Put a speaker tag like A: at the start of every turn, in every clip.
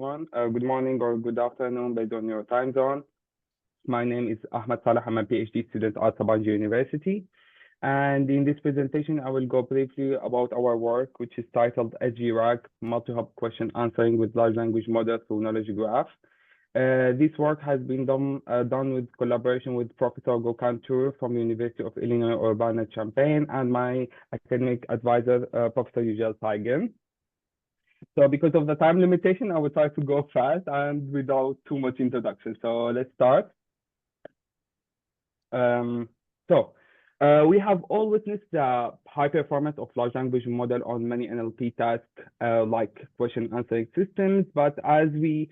A: everyone. Good morning or good afternoon based on your time zone. My name is Ahmad Saleh. I'm a PhD student at Sabanci University. And in this presentation, I will go briefly about our work, which is titled SGRAG, Multi-Hop Question Answering with Large Language Model through Knowledge Graph. This work has been done with collaboration with Professor Gokhan from the University of Illinois Urbana-Champaign and my academic advisor, Professor Yucel Saygin. So because of the time limitation, I will try to go fast and without too much introduction. So let's start. We have all witnessed the high performance of large language model on many NLP tasks like question answering systems. But as we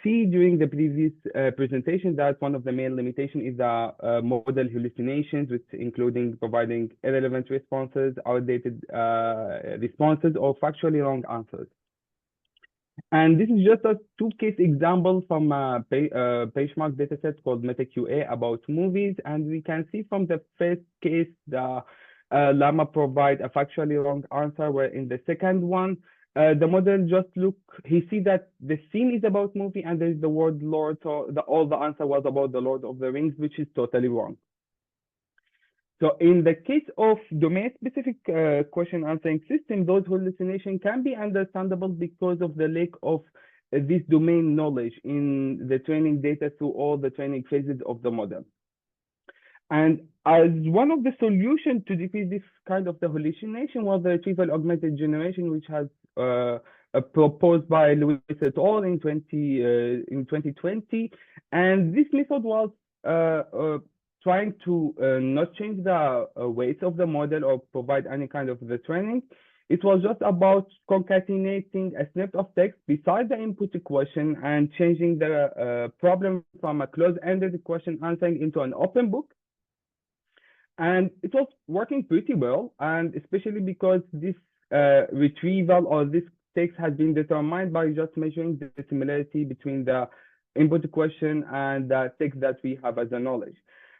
A: see during the previous presentation, that one of the main limitations is the model hallucinations, which including providing irrelevant responses, outdated responses, or factually wrong answers. And this is just a two-case example from a benchmark dataset called MetaQA about movies. And we can see from the first case, the Llama provide a factually wrong answer, where in the second one, the model just he see that the scene is about movie and there's the word Lord, so all the answer was about the Lord of the Rings, which is totally wrong. So in the case of domain-specific question answering system, those hallucinations can be understandable because of the lack of this domain knowledge in the training data through all the training phases of the model. And as one of the solutions to decrease this kind of the hallucination was the retrieval augmented generation, which has proposed by Lewis et al. In 2020. And this method was trying to not change the weights of the model or provide any kind of the training. It was just about concatenating a snippet of text beside the input question and changing the problem from a closed-ended question answering into an open book. And it was working pretty well, and especially because this retrieval or this text has been determined by just measuring the similarity between the input question and the text that we have as a knowledge.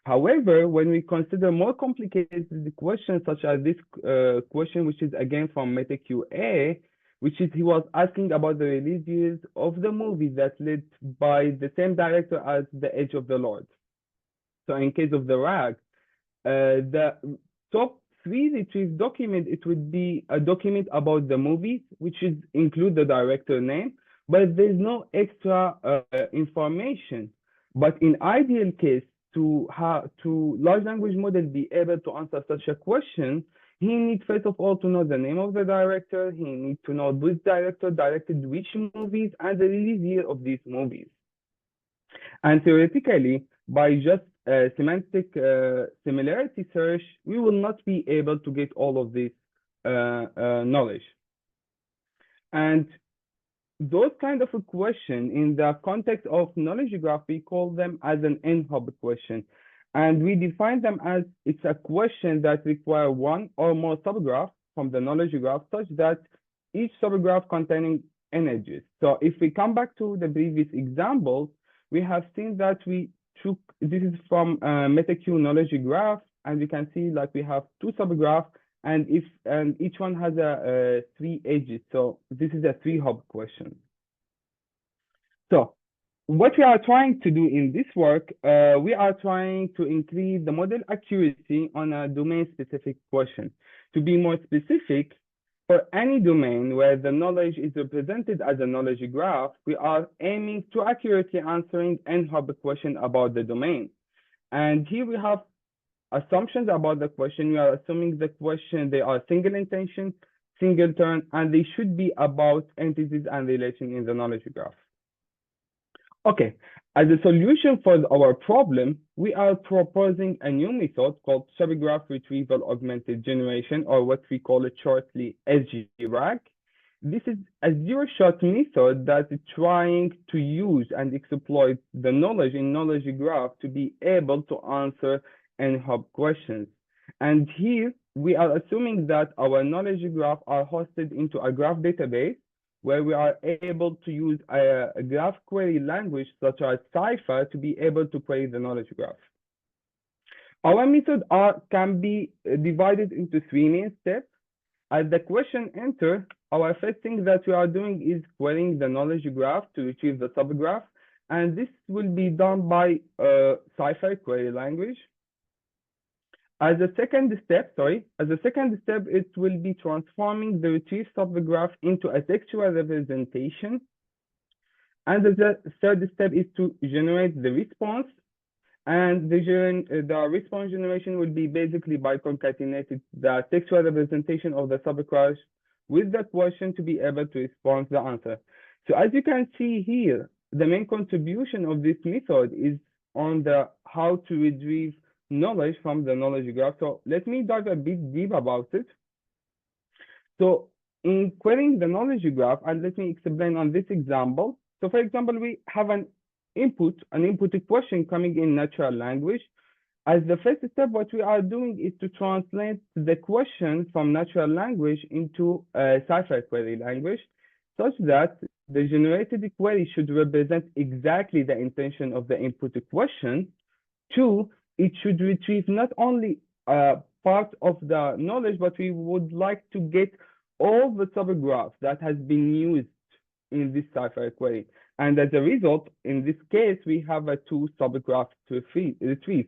A: However, when we consider more complicated questions, such as this question, which is again from MetaQA, which is he was asking about the release years of the movie that led by the same director as The Edge of the Lord. So in case of the RAG, the top 3 retrieved document, it would be a document about the movie, which is include the director name, but there's no extra information. But in ideal case, to large language model be able to answer such a question, he needs first of all to know the name of the director. He needs to know which director directed which movies and the release year of these movies. And theoretically, by just semantic similarity search, we will not be able to get all of this knowledge. And those kind of a question in the context of knowledge graph, we call them as an N-hub question. And we define them as it's a question that require one or more subgraphs from the knowledge graph, such that each subgraph containing n edges. So if we come back to the previous example, we have seen that we took, this is from MetaQ knowledge graph, and we can see like we have 2 subgraphs, and each one has 3 edges. So this is a 3-hop question. So what we are trying to do in this work, we are trying to increase the model accuracy on a domain-specific question. To be more specific, for any domain where the knowledge is represented as a knowledge graph, we are aiming to accurately answering N-hub question about the domain. And here we have assumptions about the question. We are assuming the question, they are single intention, single turn, and they should be about entities and relations in the knowledge graph. Okay, as a solution for our problem, we are proposing a new method called SubGraph Retrieval Augmented Generation, or what we call it shortly SGRAG. This is a zero-shot method that is trying to use and exploit the knowledge in knowledge graph to be able to answer N-hub questions. And here we are assuming that our knowledge graph are hosted into a graph database, where we are able to use a graph query language such as Cypher to be able to query the knowledge graph. Our method can be divided into 3 main steps. As the question enter, our first thing that we are doing is querying the knowledge graph to retrieve the subgraph, and this will be done by Cypher query language. As a second step, it will be transforming the retrieved subgraph into a textual representation. And the third step is to generate the response. And the response generation will be basically by concatenating the textual representation of the subgraph with the question to be able to respond to the answer. So as you can see here, the main contribution of this method is on the how to retrieve knowledge from the knowledge graph. So let me dive a bit deep about it. So in querying the knowledge graph, and let me explain on this example. So for example, we have an inputted question coming in natural language. As the first step, what we are doing is to translate the question from natural language into a Cypher query language, such that the generated query should represent exactly the intention of the inputted question. Two, it should retrieve not only part of the knowledge, but we would like to get all the subgraphs that has been used in this Cypher query. And as a result, in this case, we have a two subgraphs to retrieve.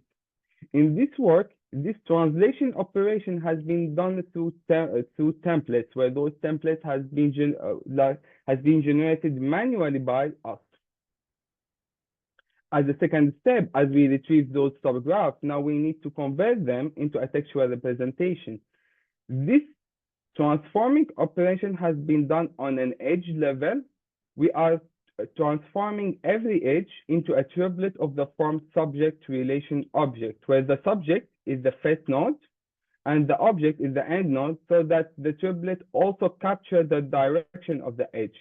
A: In this work, this translation operation has been done through templates, where those templates has been generated manually by us. As a second step, as we retrieve those subgraphs, now we need to convert them into a textual representation. This transforming operation has been done on an edge level. We are transforming every edge into a triplet of the form subject relation object, where the subject is the first node and the object is the end node, so that the triplet also captures the direction of the edge.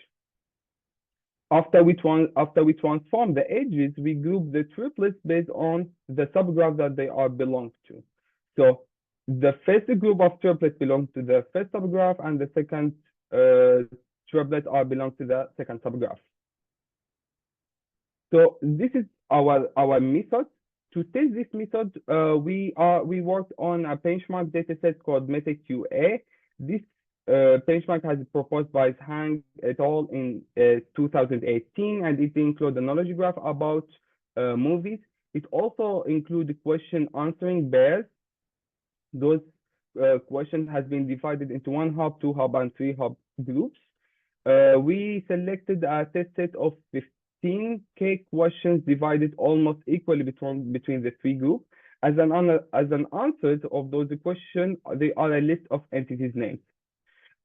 A: After we transform the edges, we group the triplets based on the subgraph that they are belong to. So the first group of triplets belong to the first subgraph, and the second triplet belong to the second subgraph. So this is our method. To test this method, we worked on a benchmark dataset called MetaQA. This benchmark has been proposed by Hang et al. In 2018, and it includes a knowledge graph about movies. It also includes question answering pairs. Those questions has been divided into 1-hop, 2-hop, and 3-hop groups. We selected a test set of 15K questions divided almost equally between the three groups. As an answer of those questions, they are a list of entities names.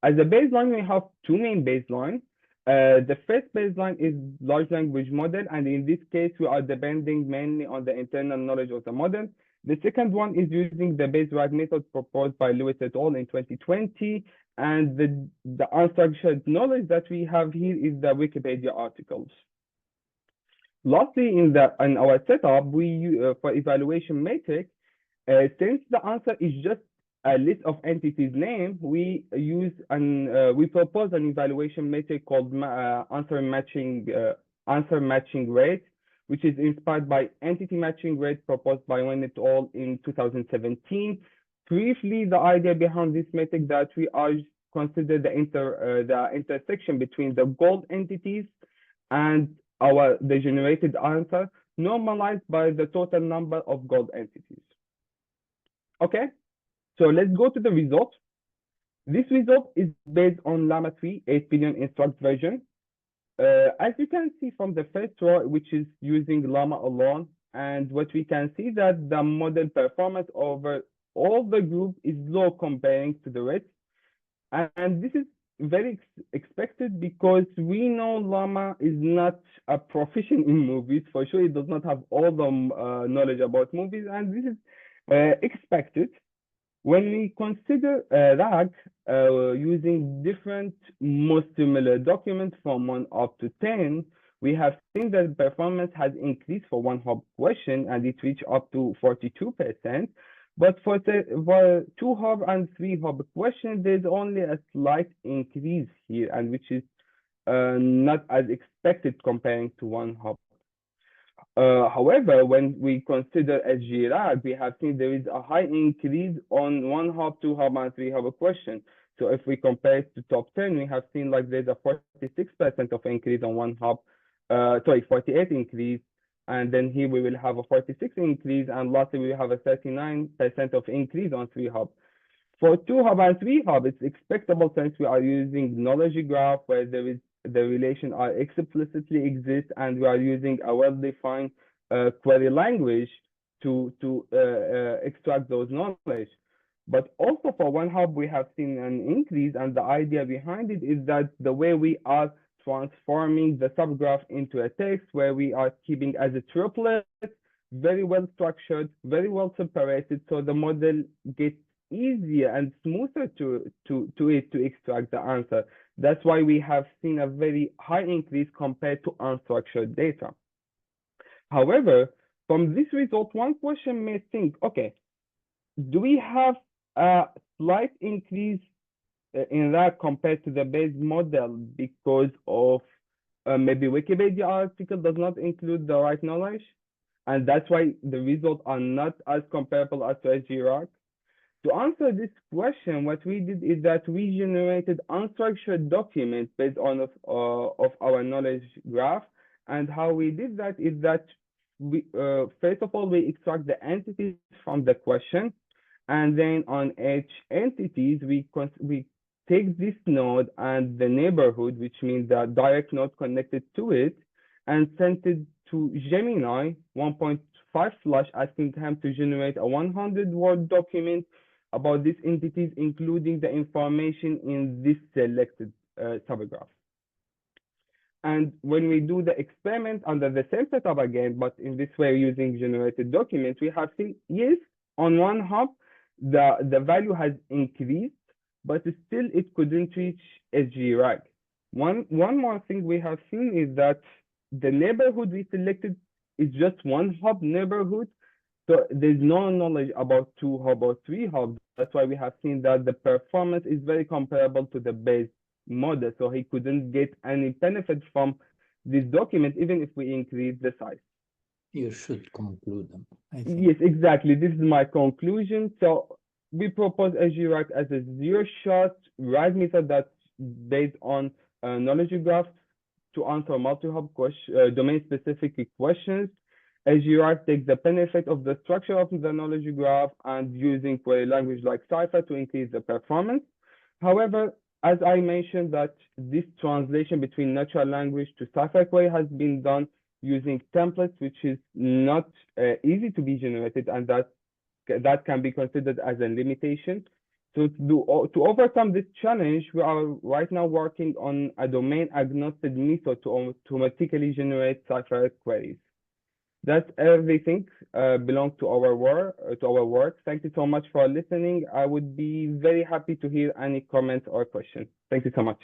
A: As a baseline, we have two main baselines. The first baseline is large language model, and in this case, we are depending mainly on the internal knowledge of the model. The second one is using the Bayes-RAG method proposed by Lewis et al. In 2020, and the unstructured knowledge that we have here is the Wikipedia articles. Lastly, in our setup, we for evaluation matrix, since the answer is just a list of entities name, we propose an evaluation metric called answer matching rate, which is inspired by entity matching rate proposed by Wen et al. In 2017. Briefly, the idea behind this metric that we are consider the intersection between the gold entities and the generated answer normalized by the total number of gold entities. Okay, so let's go to the result. This result is based on Llama 3 8 billion instruct version. As you can see from the first row, which is using Llama alone, and what we can see that the model performance over all the group is low comparing to the rest. And this is very expected because we know Llama is not a proficient in movies. For sure, it does not have all the knowledge about movies, and this is expected. When we consider RAG using different most similar documents from 1 up to 10, we have seen that performance has increased for 1-hop question, and it reached up to 42%. But for 2-hop and 3-hop question, there's only a slight increase here, and which is not as expected comparing to 1-hop. However, when we consider SGRAG, we have seen there is a high increase on 1-hop, 2-hop, and 3-hop question. So if we compare it to top 10, we have seen like there's a 46% of increase on one hop, 48 increase, and then here we will have a 46 increase, and lastly we have a 39% of increase on three hop. For two hop and three hop, it's expectable since we are using knowledge graph where the relation are explicitly exist, and we are using a well-defined query language to extract those knowledge. But also for one hop, we have seen an increase, and the idea behind it is that the way we are transforming the subgraph into a text where we are keeping as a triplet, very well structured, very well separated, so the model gets easier and smoother to extract the answer. That's why we have seen a very high increase compared to unstructured data. However, from this result, one question may think, okay, do we have a slight increase in that compared to the base model because of maybe Wikipedia article does not include the right knowledge, and that's why the results are not as comparable as to SGRAC? To answer this question, what we did is that we generated unstructured documents based on of our knowledge graph, and how we did that is that we first of all we extract the entities from the question, and then on each entities we take this node and the neighborhood, which means the direct node connected to it, and send it to Gemini 1.5 / asking him to generate a 100-word document about these entities, including the information in this selected subgraph. And when we do the experiment under the same setup again, but in this way using generated documents, we have seen, yes, on one hop, the value has increased, but still it couldn't reach SGRAC. One more thing we have seen is that the neighborhood we selected is just one hop neighborhood. So there's no knowledge about two hop or three hop. That's why we have seen that the performance is very comparable to the base model. So he couldn't get any benefit from this document, even if we increase the size.
B: You should conclude them, I think.
A: Yes, exactly. This is my conclusion. So we propose SGRAC as a zero-shot RAG method that's based on knowledge graph to answer multi-hop domain-specific questions. SGRAC takes the benefit of the structure of the knowledge graph and using query language like Cypher to increase the performance. However, as I mentioned, that this translation between natural language to Cypher query has been done using templates, which is not easy to be generated, and that can be considered as a limitation. So to overcome this challenge, we are right now working on a domain-agnostic method to automatically generate Cypher queries. That's everything belongs to our work. Thank you so much for listening. I would be very happy to hear any comments or questions. Thank you so much.